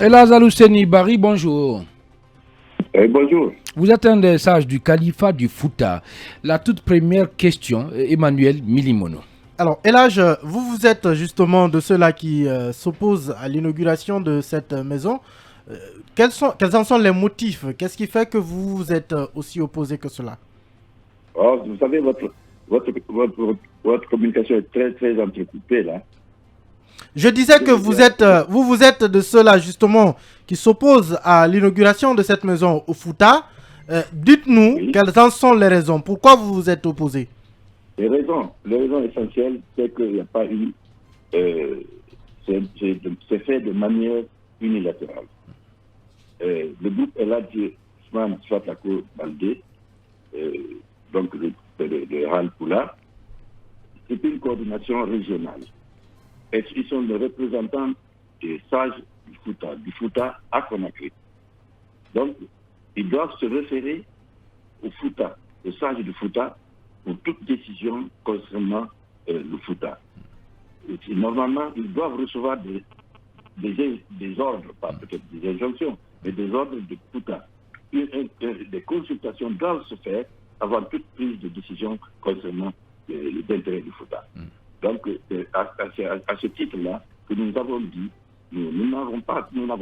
Elhaj Al-Husseini Bari, bonjour. Bonjour. Vous êtes un des sages du califat du Fouta. La toute première question, Emmanuel Milimono. Alors, Elhaj, vous êtes justement de ceux-là qui s'opposent à l'inauguration de cette maison. Quels en sont les motifs? Qu'est-ce qui fait que vous êtes aussi opposé que cela? Vous savez, votre communication est très, très entrecoupée, là. Je disais que vous êtes de ceux-là, justement, qui s'opposent à l'inauguration de cette maison au Fouta. Dites-nous, Oui. quelles en sont les raisons? Pourquoi vous vous êtes opposé? Les raisons essentielles, c'est qu'il n'y a pas eu... c'est fait de manière unilatérale. Le groupe Elhadji Ousmane Sfatlako Baldé, donc le Hal Poula, c'est une coordination régionale. Et ils sont les représentants des sages du Fouta à Conakry. Donc, ils doivent se référer au Fouta, aux sages du Fouta, pour toute décision concernant le Fouta. Et normalement, ils doivent recevoir des ordres, pas peut-être des injonctions, mais des ordres de Fouta. Des consultations doivent se faire avant toute prise de décision concernant les intérêts du Fouta. Donc, à ce titre-là, que nous avons dit, nous n'avons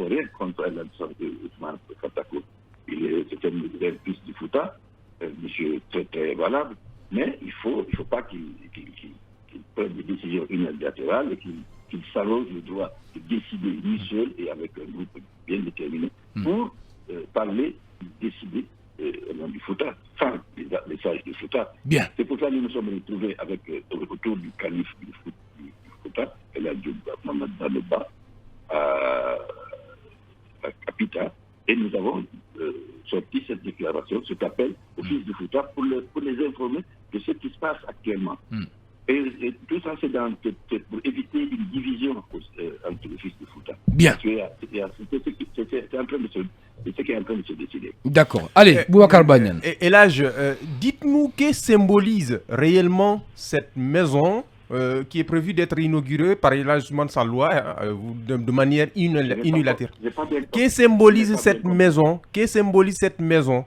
rien contre Ousmane Fatako. C'est un fils du Fouta, monsieur très, très valable, mais il faut pas qu'il prenne des décisions unilatérales et qu'il s'arroge le droit de décider lui seul et avec un groupe bien déterminé pour parler, décider au nom du Fouta, sans les sages du Fouta. Bien. C'est pour ça que nous nous sommes retrouvés autour du calife du Fouta, Elhadji Mohamed Daneba, à Kapita, et nous avons sorti cette déclaration, cet appel aux fils du Fouta pour les informer de ce qui se passe actuellement. Et tout ça, c'est pour éviter une division entre les fils du Fouta. Bien. C'est ce qui est en train de se décider. D'accord. Allez, Boubacar Banyan. Elhaj, dites-nous que symbolise réellement cette maison qui est prévue d'être inaugurée par Elhaj Ousmane Salloua de manière unilatérale. Que symbolise cette maison? Que symbolise cette maison?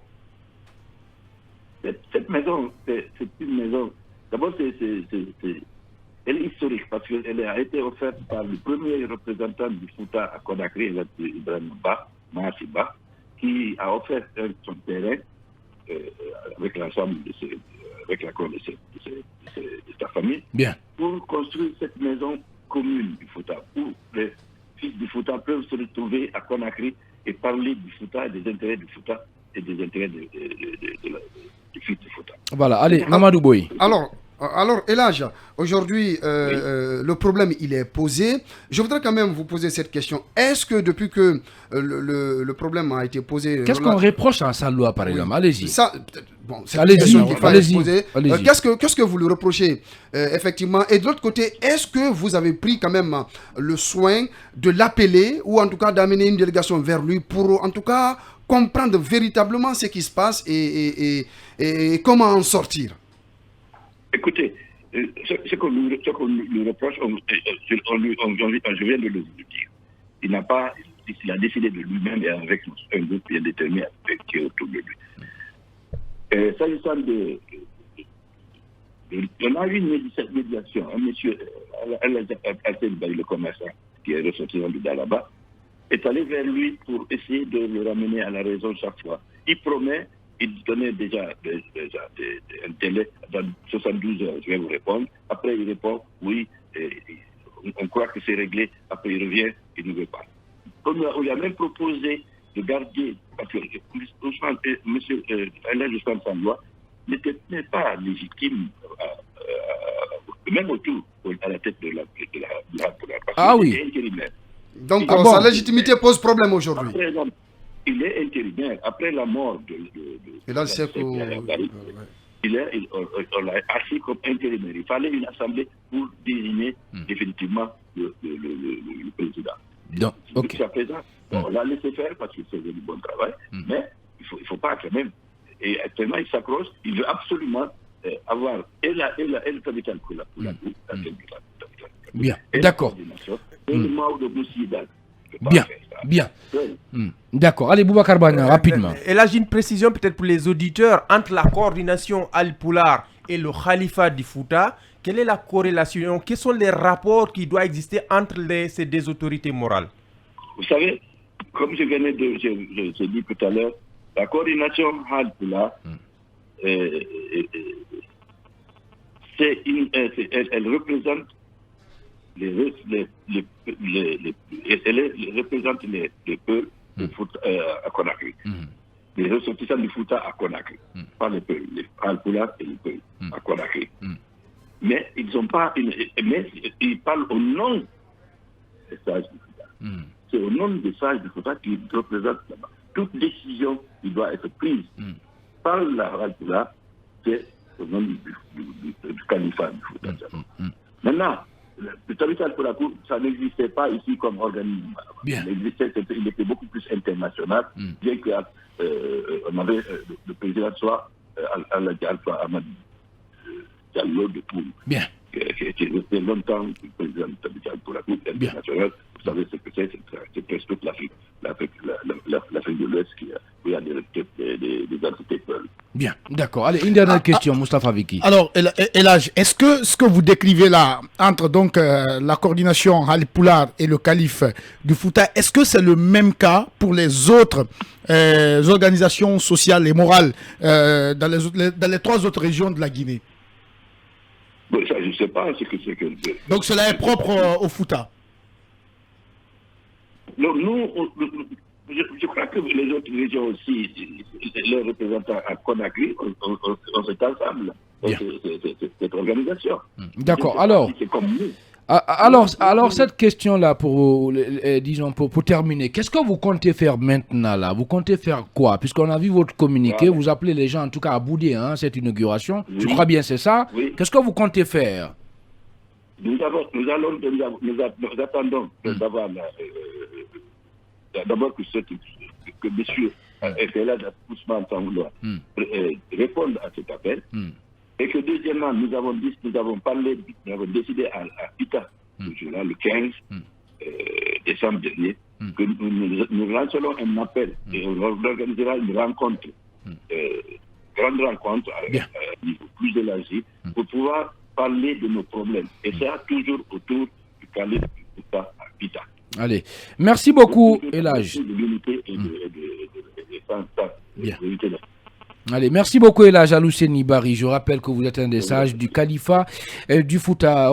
Cette maison, c'est une maison. D'abord, elle est historique parce qu'elle a été offerte par le premier représentant du Fouta à Conakry, Ibrahim Mahasiba, qui a offert son terrain avec l'ensemble avec l'accord de sa famille. Bien. Pour construire cette maison commune du Fouta, où les fils du Fouta peuvent se retrouver à Conakry et parler du Fouta, des intérêts du Fouta et des intérêts du fils du Fouta. Voilà, allez, Amadou Boy. Alors, Elhaj, aujourd'hui, le problème, il est posé. Je voudrais quand même vous poser cette question. Est-ce que depuis que le problème a été posé... Qu'est-ce qu'on reproche à Salloua, par exemple? Allez-y. C'est une question qu'il fallait poser. Allez-y. Qu'est-ce que vous lui reprochez, effectivement? Et de l'autre côté, est-ce que vous avez pris quand même le soin de l'appeler ou en tout cas d'amener une délégation vers lui pour en tout cas comprendre véritablement ce qui se passe et comment en sortir? Écoutez, ce qu'on lui reproche, je viens de le dire. Il a décidé de lui-même et avec un groupe bien déterminé qui est autour de lui. S'agissant on a eu une médiation. Un monsieur, le commerçant, qui est ressortissant de Dalaba, est allé vers lui pour essayer de le ramener à la raison chaque fois. Il promet. Il donnait déjà un délai dans 72 heures, je vais vous répondre. Après, il répond, oui, on croit que c'est réglé. Après, il revient, il ne veut pas. On lui a même proposé de garder, parce que M. Elhadji Ousmane Salloua n'était pas légitime, même autour, à la tête de la Ah oui. Intérimaire. Donc, sa légitimité pose problème aujourd'hui. Il est intérimaire. Après la mort de Et là, c'est on l'a assis comme intérimaire. Il fallait une assemblée pour désigner définitivement le président. Donc, ok. Jusqu'à présent, on l'a laissé faire parce qu'il faisait du bon travail, mais il faut pas quand même. Et actuellement, il s'accroche. Il veut absolument avoir le capital pour la Bien, d'accord. Et le Mao de Moussidal. peut pas Bien, faire ça. bien. Seul. D'accord. Allez, Boubacar Bana, rapidement. Et là, j'ai une précision peut-être pour les auditeurs entre la coordination Al-Poular et le Khalifa du Fouta. Quelle est la corrélation? Quels sont les rapports qui doivent exister entre ces deux autorités morales? Vous savez, comme je venais de, je dit tout à l'heure, la coordination Al-Poular, elle représente elle représente les peuples à Conakry. Les ressortissants du Fouta à Conakry. Pas les peuples, les Al-Poular et les peuples à Conakry. Mais ils n'ont pas mais ils parlent au nom des sages du Fouta. C'est au nom des sages du Fouta qu'ils représentent là-bas. Toute décision qui doit être prise par la Al-Poular, c'est au nom du califat du Fouta. Maintenant, le califat Al-Poular, ça n'existait pas ici comme organisme. Bien. Il était beaucoup plus international, bien qu'on avait le président soit Alpha Ahmad Diallo de Poul, qui était resté longtemps le président du califat Al-Poular international. Vous savez ce que c'est presque toute l'Afrique de l'Ouest où il y a des entités peules. Bien, d'accord. Allez, une dernière question, Moustapha Viki. Alors, Elhaj, est-ce que ce que vous décrivez là, entre donc la coordination Al-Poular et le calife du Fouta, est-ce que c'est le même cas pour les autres organisations sociales et morales dans les 3 autres régions de la Guinée? Bon, ça, je ne sais pas ce que c'est que... Donc cela est propre au Fouta? Donc, nous, je crois que les autres régions aussi, les représentants à Conakry, on s'est ensemble. Cette organisation. D'accord. Alors, c'est comme nous. Alors cette question-là, disons pour terminer, qu'est-ce que vous comptez faire maintenant là? Vous comptez faire quoi? Puisqu'on a vu votre communiqué, vous appelez les gens en tout cas à bouder cette inauguration. Oui. Je crois bien c'est ça. Oui. Qu'est-ce que vous comptez faire? Nous attendons d'abord que monsieur Elhaj Ousmane Sangoula réponde à cet appel. Et que deuxièmement, nous avons décidé à Pita, le 15 décembre dernier, que nous lancerons un appel et on organisera une rencontre, grande rencontre à un niveau plus élargi, pour pouvoir parler de nos problèmes. Et ça toujours autour du calife du Fouta à Pita. Allez, merci beaucoup, Elhaj. Allez, merci beaucoup, Elhaj Alousseni Bari. Je rappelle que vous êtes un des sages du califat du Fouta.